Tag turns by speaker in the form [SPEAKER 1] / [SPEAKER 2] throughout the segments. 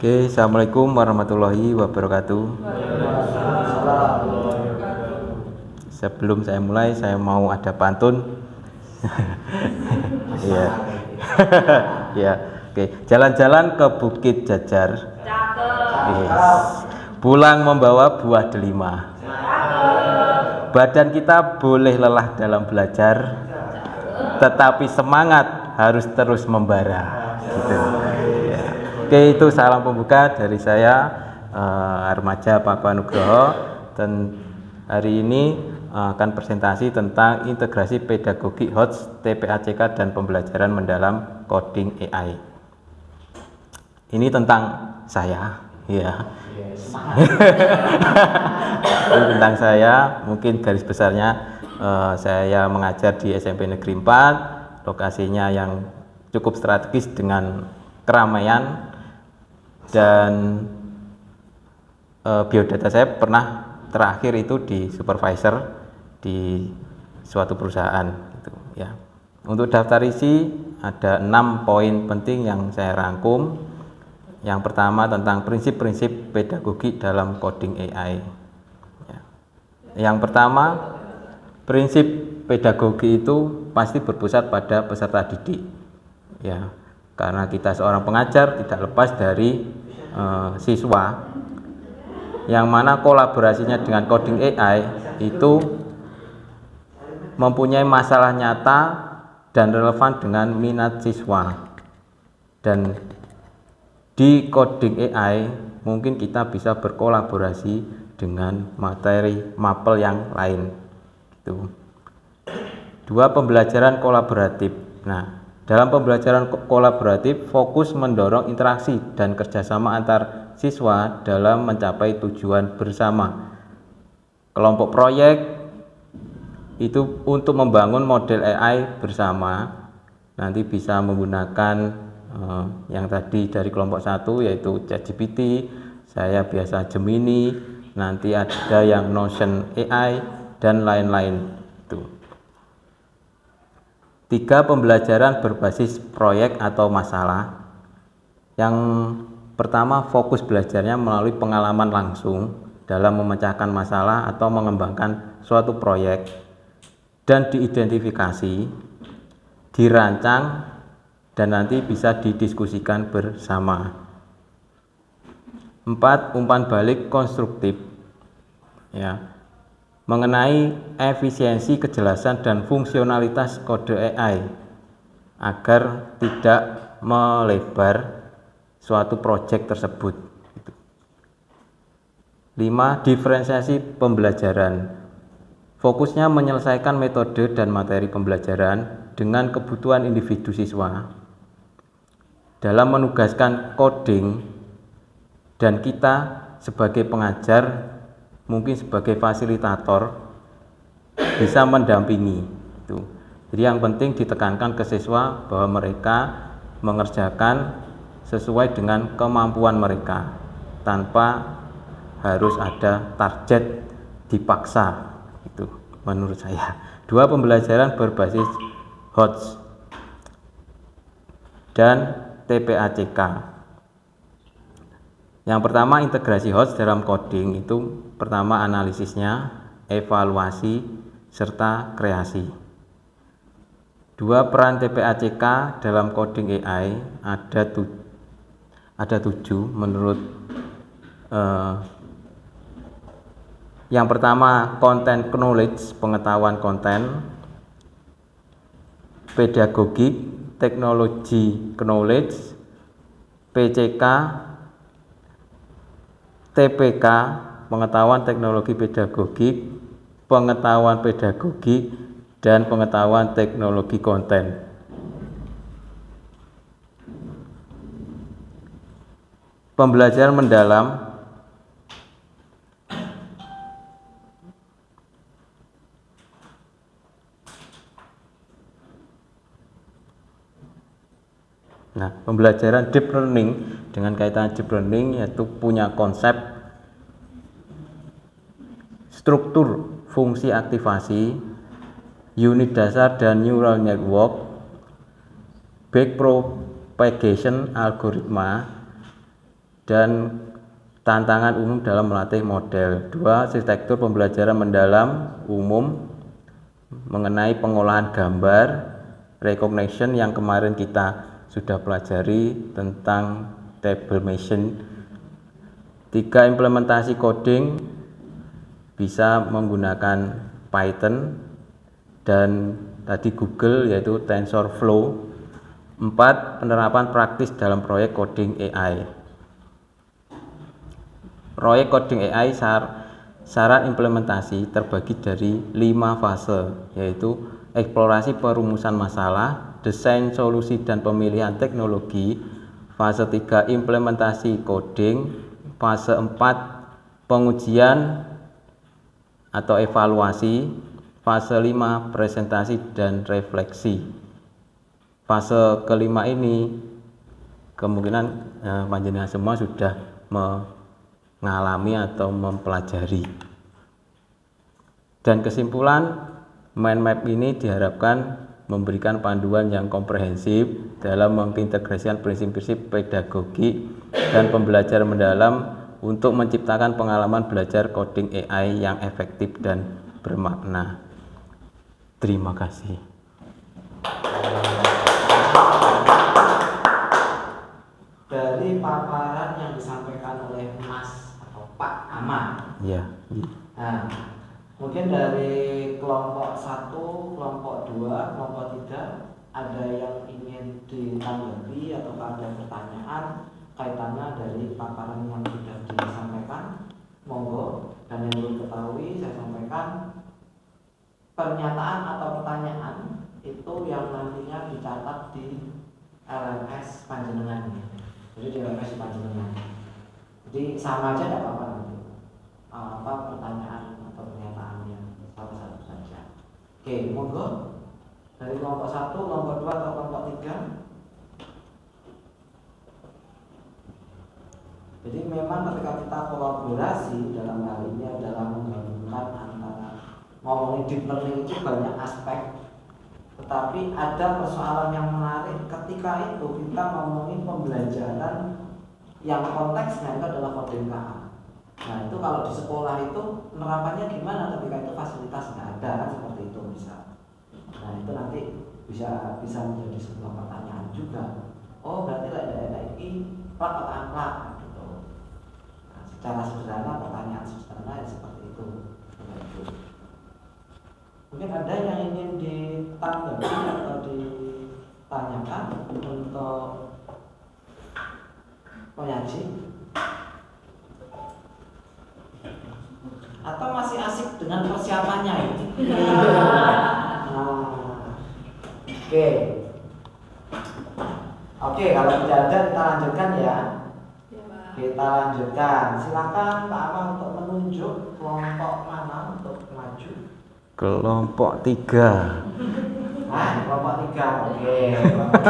[SPEAKER 1] Oke, Assalamualaikum warahmatullahi wabarakatuh. Sebelum saya mulai, saya mau ada pantun. Iya. Ya, oke. Jalan-jalan ke Bukit Jajar. Yes. Pulang membawa buah delima. Badan kita boleh lelah dalam belajar, tetapi semangat harus terus membara. Gitu. Ya. Oke, itu salam pembuka dari saya, Armaja Papa Nugroho, dan hari ini akan presentasi tentang integrasi pedagogi HOTS, TPACK, dan pembelajaran mendalam coding AI. Ini tentang saya, ya. Ini tentang saya, mungkin garis besarnya saya mengajar di SMP Negeri 4, lokasinya yang cukup strategis dengan keramaian, dan biodata saya pernah terakhir itu di supervisor di suatu perusahaan gitu, ya. Untuk daftar isi ada 6 poin penting yang saya rangkum. Yang pertama tentang prinsip-prinsip pedagogi dalam coding AI, ya. Yang pertama, prinsip pedagogi itu pasti berpusat pada peserta didik, ya, karena kita seorang pengajar tidak lepas dari siswa, yang mana kolaborasinya dengan coding AI itu mempunyai masalah nyata dan relevan dengan minat siswa. Dan di coding AI mungkin kita bisa berkolaborasi dengan materi mapel yang lain gitu. 2, pembelajaran kolaboratif. Nah, dalam pembelajaran kolaboratif fokus mendorong interaksi dan kerjasama antar siswa dalam mencapai tujuan bersama. Kelompok proyek itu untuk membangun model AI bersama, nanti bisa menggunakan yang tadi dari kelompok 1 yaitu ChatGPT, saya biasa Gemini, nanti ada yang Notion AI dan lain-lain. 3, pembelajaran berbasis proyek atau masalah. Yang pertama, fokus belajarnya melalui pengalaman langsung dalam memecahkan masalah atau mengembangkan suatu proyek, dan diidentifikasi, dirancang, dan nanti bisa didiskusikan bersama. 4, umpan balik konstruktif, ya, mengenai efisiensi, kejelasan, dan fungsionalitas kode AI agar tidak melebar suatu proyek tersebut. 5, diferensiasi pembelajaran, fokusnya menyelesaikan metode dan materi pembelajaran dengan kebutuhan individu siswa dalam menugaskan coding, dan kita sebagai pengajar mungkin sebagai fasilitator bisa mendampingi itu. Jadi yang penting ditekankan ke siswa bahwa mereka mengerjakan sesuai dengan kemampuan mereka tanpa harus ada target dipaksa, itu menurut saya. 2, pembelajaran berbasis HOTS dan TPACK. Yang pertama, integrasi HOTS dalam coding itu pertama analisisnya, evaluasi, serta kreasi. 2, peran TPACK dalam coding AI ada 7 menurut yang pertama, content knowledge, pengetahuan konten, pedagogik, teknologi knowledge, PCK, TPK, pengetahuan teknologi pedagogik, pengetahuan pedagogik, dan pengetahuan teknologi konten. Pembelajaran mendalam. Nah, pembelajaran deep learning, dengan kaitan deep learning yaitu punya konsep struktur fungsi aktivasi, unit dasar dan neural network, backpropagation algoritma, dan tantangan umum dalam melatih model. 2. Arsitektur pembelajaran mendalam umum mengenai pengolahan gambar, recognition yang kemarin kita sudah pelajari tentang table machine. 3. Implementasi coding bisa menggunakan Python dan tadi Google yaitu TensorFlow. 4. Penerapan praktis dalam proyek coding AI. Proyek coding AI syarat implementasi terbagi dari 5 fase, yaitu eksplorasi perumusan masalah, desain solusi dan pemilihan teknologi, fase 3 implementasi coding, fase 4 pengujian atau evaluasi, fase 5 presentasi dan refleksi. Fase kelima ini kemungkinan panjenengan semua sudah mengalami atau mempelajari. Dan kesimpulan, mind map ini diharapkan memberikan panduan yang komprehensif dalam mengintegrasikan prinsip-prinsip pedagogi dan pembelajaran mendalam untuk menciptakan pengalaman belajar coding AI yang efektif dan bermakna. Terima kasih.
[SPEAKER 2] Dari paparan yang disampaikan oleh Mas atau Pak Aman.
[SPEAKER 1] Ya.
[SPEAKER 2] Nah, kemudian dari kelompok 1, kelompok 2, kelompok 3 ada yang ingin ditanggapi atau ada pertanyaan kaitannya dari paparan yang sudah disampaikan, monggo. Dan yang belum ketahui saya sampaikan, pernyataan atau pertanyaan itu yang nantinya dicatat di LMS panjenengan. Jadi di LMS panjenengan. Jadi sama aja tidak apa-apa nanti. Pertanyaan atau pernyataannya salah satu saja. Oke, monggo. Dari kelompok 1, kelompok 2 atau kelompok 3. Jadi memang ketika kita kolaborasi dalam hal ini adalah menggabungkan antara ngomongin deep learning itu banyak aspek. Tetapi ada persoalan yang menarik ketika itu kita ngomongin pembelajaran yang konteksnya itu adalah coding KA. Nah itu kalau di sekolah itu penerapannya gimana ketika itu fasilitas nggak ada kan seperti itu misal. Nah itu nanti bisa menjadi sebuah pertanyaan juga. Oh berarti ada ini plak atau angklak gitu. Nah, secara sederhana pertanyaan sederhana seperti itu. Mungkin ada yang ingin ditanggapi atau ditanyakan untuk penyaji, atau masih asik dengan persiapannya ini? Oke, kalau tidak ada kita lanjutkan ya. Kita lanjutkan. Silakan Pak Amang untuk menunjuk kelompok mana untuk maju.
[SPEAKER 1] Kelompok 3.
[SPEAKER 2] Kelompok 3. Oke, kelompok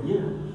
[SPEAKER 2] 3.